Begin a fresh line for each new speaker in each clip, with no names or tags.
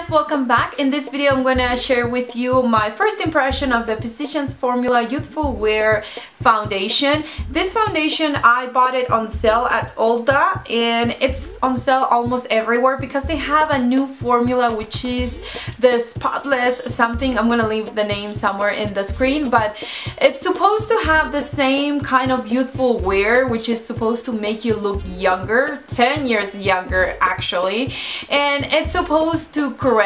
guys, welcome back. In this video I'm gonna share with you my first impression of the Physicians Formula Youthful Wear foundation. This foundation, I bought it on sale at Ulta and it's on sale almost everywhere because they have a new formula which is the spotless something. I'm gonna leave the name somewhere in the screen, but it's supposed to have the same kind of youthful wear which is supposed to make you look younger, 10 years younger actually, and it's supposed to correct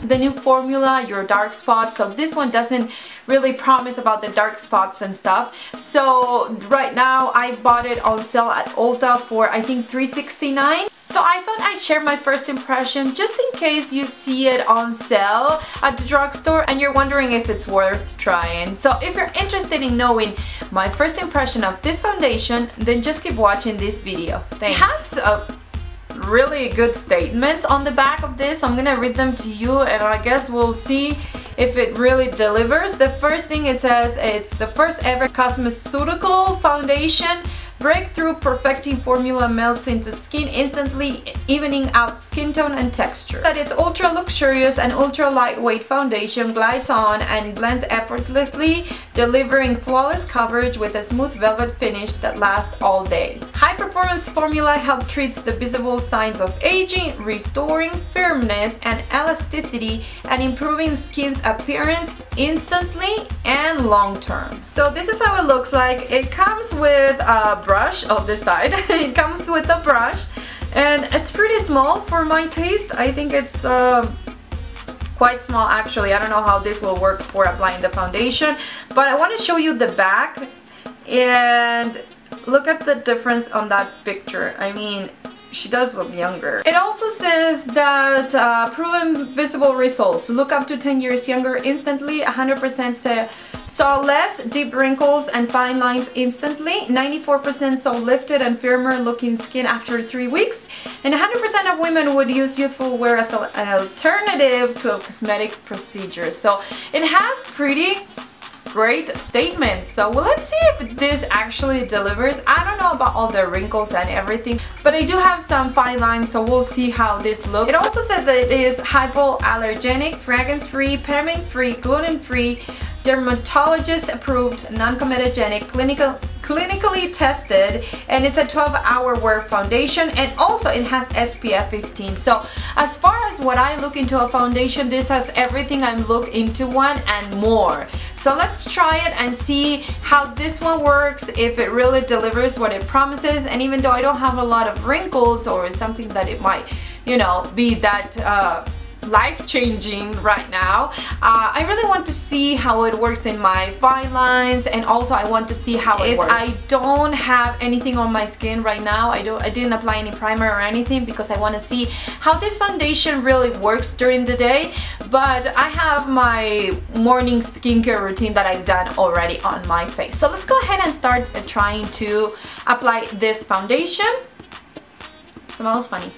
the new formula, your dark spots. So this one doesn't really promise about the dark spots and stuff. So right now I bought it on sale at Ulta for I think $3.69. So I thought I'd share my first impression just in case you see it on sale at the drugstore and you're wondering if it's worth trying. So if you're interested in knowing my first impression of this foundation, then just keep watching this video. Thanks. It has really good statements on the back of this. I'm gonna read them to you and I guess we'll see if it really delivers. The first thing it says, it's the first ever cosmeceutical foundation. Breakthrough perfecting formula melts into skin instantly, evening out skin tone and texture. That it's ultra luxurious and ultra lightweight foundation, glides on and blends effortlessly, delivering flawless coverage with a smooth velvet finish that lasts all day. High performance formula help treats the visible signs of aging, restoring firmness and elasticity and improving skin's appearance instantly and long term. So this is how it looks like. It comes with a brush of this side. It comes with a brush and it's pretty small for my taste. I think it's quite small actually. I don't know how this will work for applying the foundation, but I want to show you the back and look at the difference on that picture. I mean, she does look younger. It also says that proven visible results. Look up to 10 years younger instantly. 100% saw less deep wrinkles and fine lines instantly. 94% saw lifted and firmer looking skin after 3 weeks. And 100% of women would use Youthful Wear as an alternative to a cosmetic procedure. So it has pretty great statements. So well, let's see if this actually delivers. I don't know about all the wrinkles and everything, but I do have some fine lines, so we'll see how this looks. It also said that it is hypoallergenic, fragrance-free, paraben-free, gluten-free, dermatologist approved, non-comedogenic, clinically tested, and it's a 12-hour wear foundation, and also it has SPF 15. So as far as what I look into a foundation, this has everything I look into one and more. So let's try it and see how this one works, if it really delivers what it promises. And even though I don't have a lot of wrinkles or something that it might, you know, be that life-changing right now, I really want to see how it works in my fine lines, and also I want to see how it works. I don't have anything on my skin right now. I didn't apply any primer or anything because I want to see how this foundation really works during the day, but I have my morning skincare routine that I've done already on my face. So let's go ahead and start trying to apply this foundation. Smells funny.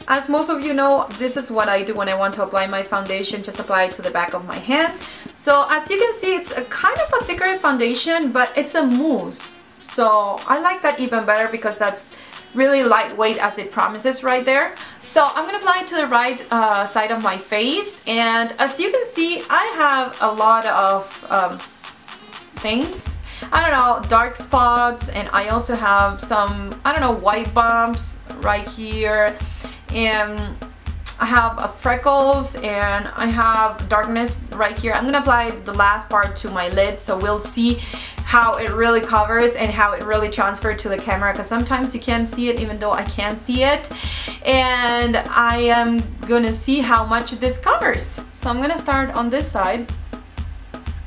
As most of you know, this is what I do when I want to apply my foundation, just apply it to the back of my hand. So as you can see, it's a kind of a thicker foundation, but it's a mousse. So I like that even better because that's really lightweight as it promises right there. So I'm going to apply it to the right side of my face, and as you can see, I have a lot of things. I don't know, dark spots, and I also have some, I don't know, white bumps right here. And I have freckles and I have darkness right here. I'm gonna apply the last part to my lid, so we'll see how it really covers and how it really transfers to the camera, because sometimes you can't see it even though I can see it. And I am gonna see how much this covers. So I'm gonna start on this side.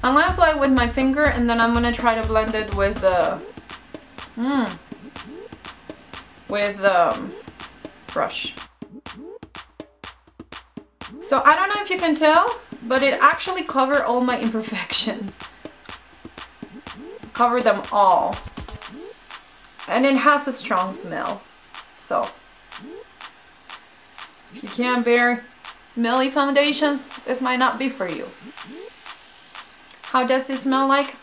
I'm gonna apply it with my finger and then I'm gonna try to blend it with the brush. So I don't know if you can tell, but it actually covered all my imperfections. Cover them all. And it has a strong smell. So if you can't bear smelly foundations, this might not be for you. How does it smell like?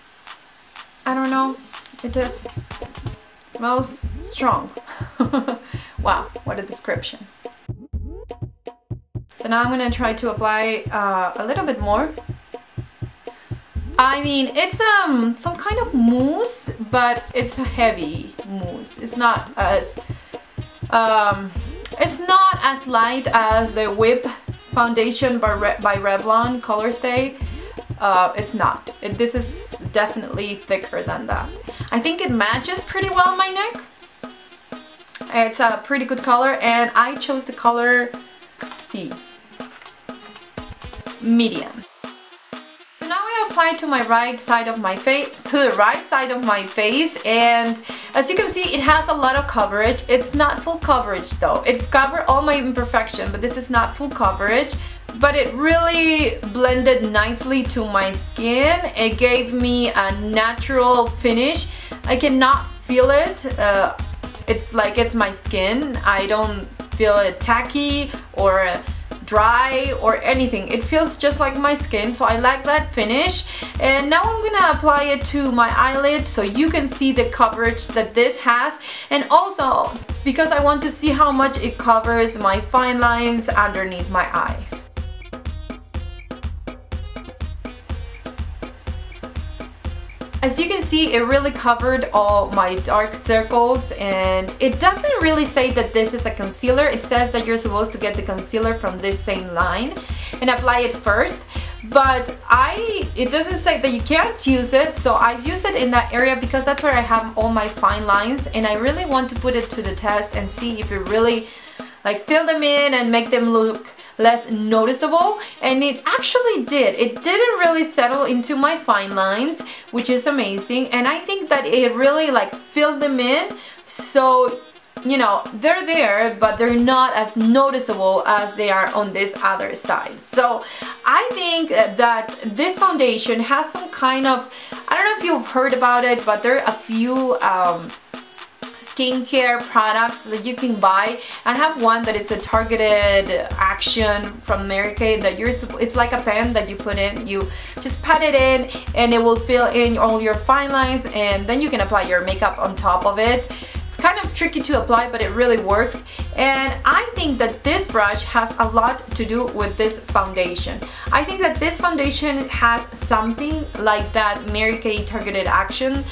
I don't know. It just smells strong. Wow, what a description. So now I'm gonna try to apply a little bit more. I mean, it's some kind of mousse, but it's a heavy mousse. It's not as light as the Whip foundation by Revlon Color Stay. It's not. This is definitely thicker than that. I think it matches pretty well my neck. It's a pretty good color, and I chose the color C, medium. So now I apply to my right side of my face, and as you can see, it has a lot of coverage. It's not full coverage though. It covered all my imperfection, but this is not full coverage. But it really blended nicely to my skin. It gave me a natural finish. I cannot feel it. It's like it's my skin. I don't feel it tacky or dry or anything. It feels just like my skin, so I like that finish. And now I'm gonna apply it to my eyelid so you can see the coverage that this has, and also it's because I want to see how much it covers my fine lines underneath my eyes. As you can see, it really covered all my dark circles, and it doesn't really say that this is a concealer. It says that you're supposed to get the concealer from this same line and apply it first, but it doesn't say that you can't use it, so I use it in that area because that's where I have all my fine lines, and I really want to put it to the test and see if it really like fill them in and make them look less noticeable. And it actually did. It didn't really settle into my fine lines, which is amazing, and I think that it really like filled them in, so you know, they're there, but they're not as noticeable as they are on this other side. So I think that this foundation has some kind of, I don't know if you've heard about it, but there are a few skincare products that you can buy. I have one that it's a targeted action from Mary Kay that it's like a pen that you put in, you just pat it in and it will fill in all your fine lines, and then you can apply your makeup on top of it. It's kind of tricky to apply, but it really works, and I think that this brush has a lot to do with this foundation. I think that this foundation has something like that Mary Kay targeted action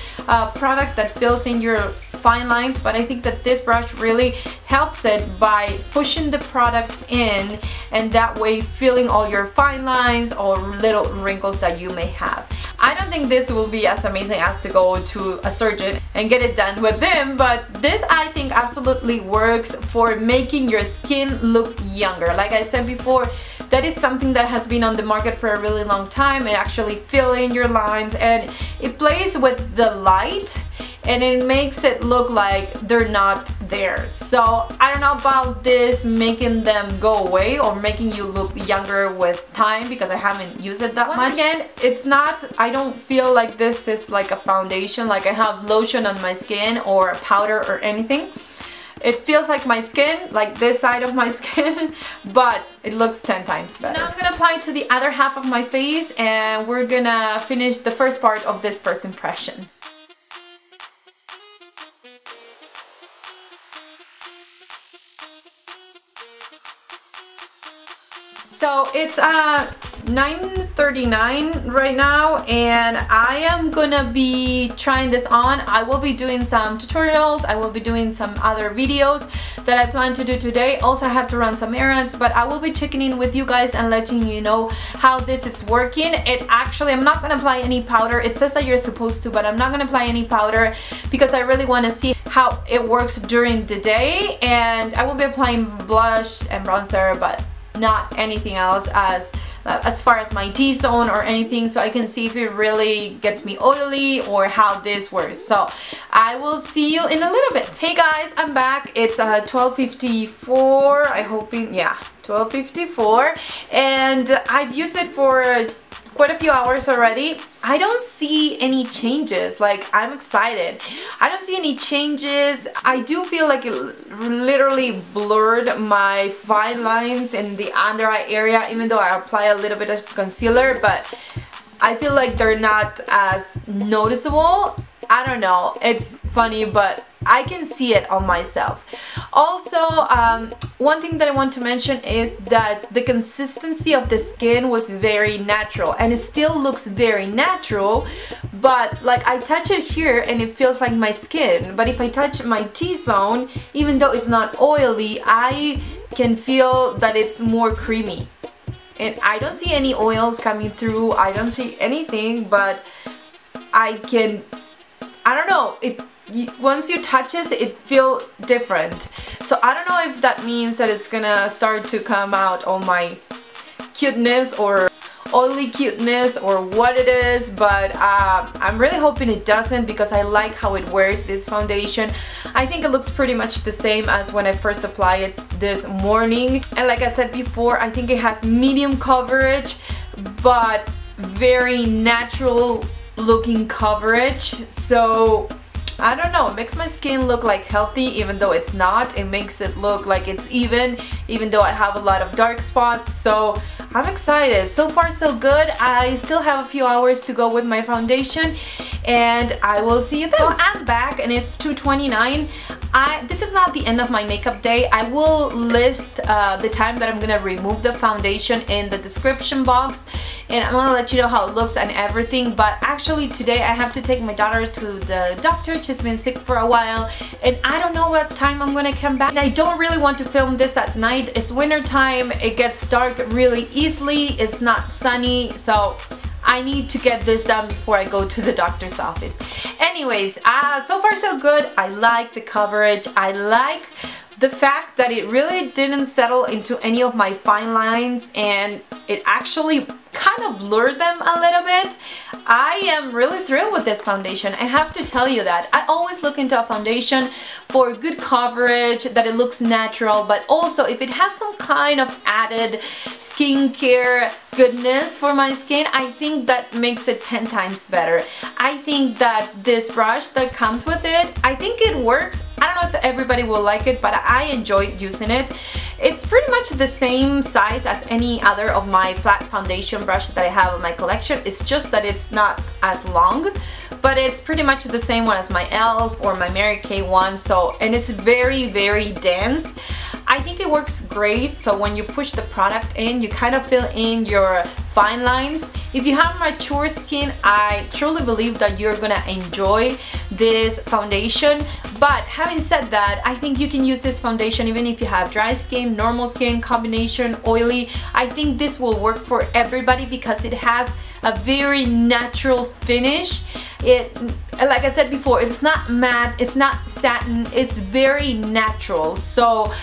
product that fills in your fine lines, but I think that this brush really helps it by pushing the product in, and that way filling all your fine lines or little wrinkles that you may have. I don't think this will be as amazing as to go to a surgeon and get it done with them, but this I think absolutely works for making your skin look younger. Like I said before, that is something that has been on the market for a really long time, and actually fill in your lines, and it plays with the light and it makes it look like they're not there. So I don't know about this making them go away or making you look younger with time, because I haven't used it that much. Again, it's not, I don't feel like this is like a foundation, like I have lotion on my skin or powder or anything. It feels like my skin, like this side of my skin, but it looks 10 times better. Now I'm gonna apply it to the other half of my face, and we're gonna finish the first part of this first impression. So it's 9:39 right now, and I am gonna be trying this on. I will be doing some tutorials, I will be doing some other videos that I plan to do today. Also, I have to run some errands, but I will be checking in with you guys and letting you know how this is working. It actually, I'm not gonna apply any powder. It says that you're supposed to, but I'm not gonna apply any powder because I really want to see how it works during the day. And I will be applying blush and bronzer, but not anything else as far as my T-zone or anything, so I can see if it really gets me oily or how this works. So I will see you in a little bit. Hey guys, I'm back. It's 12:54. I hoping, yeah, 12:54, and I've used it for quite a few hours already. I don't see any changes. Like, I'm excited. I don't see any changes. I do feel like it literally blurred my fine lines in the under eye area, even though I apply a little bit of concealer, but I feel like they're not as noticeable. I don't know, it's funny, but I can see it on myself. Also, one thing that I want to mention is that the consistency of the skin was very natural, and it still looks very natural, but like I touch it here and it feels like my skin, but if I touch my T-zone, even though it's not oily, I can feel that it's more creamy. And I don't see any oils coming through, I don't see anything, but I don't know, once you touch it feels different. So I don't know if that means that it's gonna start to come out all my cuteness or oily cuteness or what it is, but I'm really hoping it doesn't, because I like how it wears this foundation. I think it looks pretty much the same as when I first applied it this morning, and like I said before, I think it has medium coverage but very natural looking coverage. So I don't know, it makes my skin look like healthy even though it's not. It makes it look like it's even though I have a lot of dark spots. So I'm excited. So far so good. I still have a few hours to go with my foundation, and I will see you then. So I'm back and it's 2:29. This is not the end of my makeup day. I will list the time that I'm gonna remove the foundation in the description box, and I'm gonna let you know how it looks and everything. But actually today I have to take my daughter to the doctor. She's been sick for a while, and I don't know what time I'm gonna come back. And I don't really want to film this at night. It's winter time, it gets dark really easily, it's not sunny, so I need to get this done before I go to the doctor's office. Anyways, so far so good. I like the coverage. I like the fact that it really didn't settle into any of my fine lines, and it actually kind of blurred them a little bit. I am really thrilled with this foundation. I have to tell you that. I always look into a foundation for good coverage, that it looks natural, but also if it has some kind of added skincare goodness for my skin, I think that makes it 10 times better. I think that this brush that comes with it, I think it works. I don't know if everybody will like it, but I enjoy using it. It's pretty much the same size as any other of my flat foundation brush that I have in my collection. It's just that it's not as long, but it's pretty much the same one as my e.l.f. or my Mary Kay one. So, and it's very, very dense. I think it works great. So when you push the product in, you kind of fill in your fine lines. If you have mature skin, I truly believe that you're gonna enjoy this foundation. But having said that, I think you can use this foundation even if you have dry skin, normal skin, combination, oily. I think this will work for everybody because it has a very natural finish. It, like I said before, it's not matte, it's not satin, it's very natural. So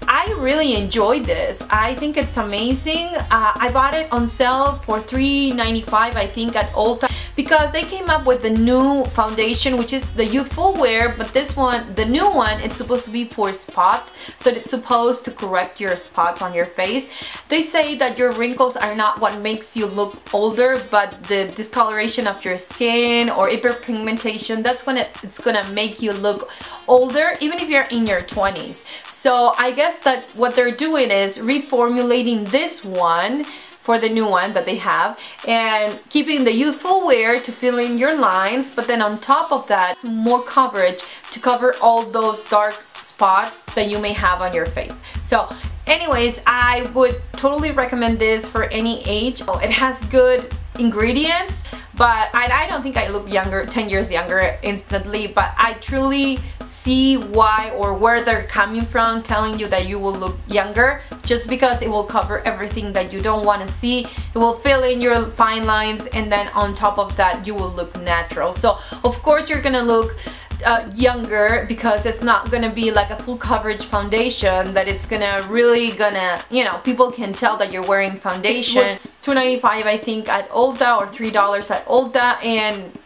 I really enjoyed this. I think it's amazing. I bought it on sale for $3.95 I think at Ulta, because they came up with the new foundation, which is the Youthful Wear, but this one, the new one, it's supposed to be for spot, so it's supposed to correct your spots on your face. They say that your wrinkles are not what makes you look older, but the discoloration of your skin or hyperpigmentation, that's when it's gonna make you look older, even if you're in your 20s. So I guess that what they're doing is reformulating this one for the new one that they have, and keeping the Youthful Wear to fill in your lines, but then on top of that, more coverage to cover all those dark spots that you may have on your face. So anyways, I would totally recommend this for any age. It has good ingredients, but I don't think I look younger, 10 years younger instantly, but I truly see why or where they're coming from, telling you that you will look younger, just because it will cover everything that you don't want to see. It will fill in your fine lines, and then on top of that you will look natural. So of course you're gonna look younger, because it's not gonna be like a full coverage foundation that it's gonna really you know, people can tell that you're wearing foundation. It was $2.95 I think at Ulta, or $3 at Ulta, and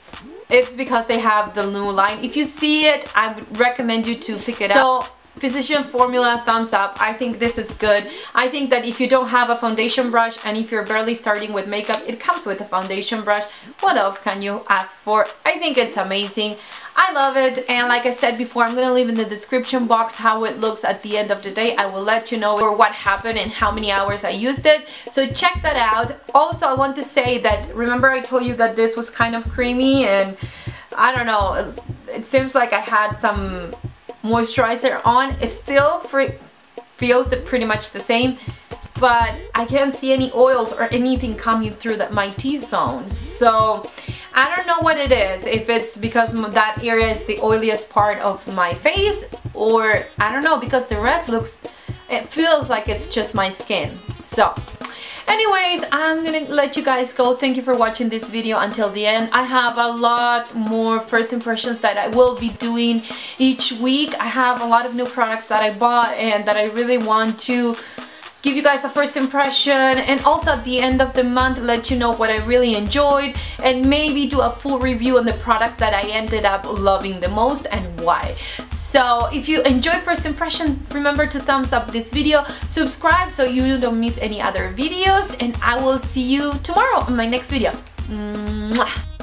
it's because they have the new line. If you see it, I would recommend you to pick it up. So Physician Formula, thumbs up. I think this is good. I think that if you don't have a foundation brush, and if you're barely starting with makeup, it comes with a foundation brush. What else can you ask for? I think it's amazing. I love it, and like I said before, I'm gonna leave in the description box how it looks at the end of the day. I will let you know what happened and how many hours I used it, so check that out. Also, I want to say that, remember I told you that this was kind of creamy, and I don't know, it seems like I had some moisturizer on. It still feels pretty much the same, but I can't see any oils or anything coming through my T-zone. So I don't know what it is, if it's because that area is the oiliest part of my face, or I don't know, because the rest it feels like it's just my skin. So anyways, I'm gonna let you guys go. Thank you for watching this video until the end. I have a lot more first impressions that I will be doing each week. I have a lot of new products that I bought and that I really want to give you guys a first impression, and also at the end of the month let you know what I really enjoyed, and maybe do a full review on the products that I ended up loving the most and why. So if you enjoyed first impression, remember to thumbs up this video, subscribe so you don't miss any other videos, and I will see you tomorrow in my next video. Mwah!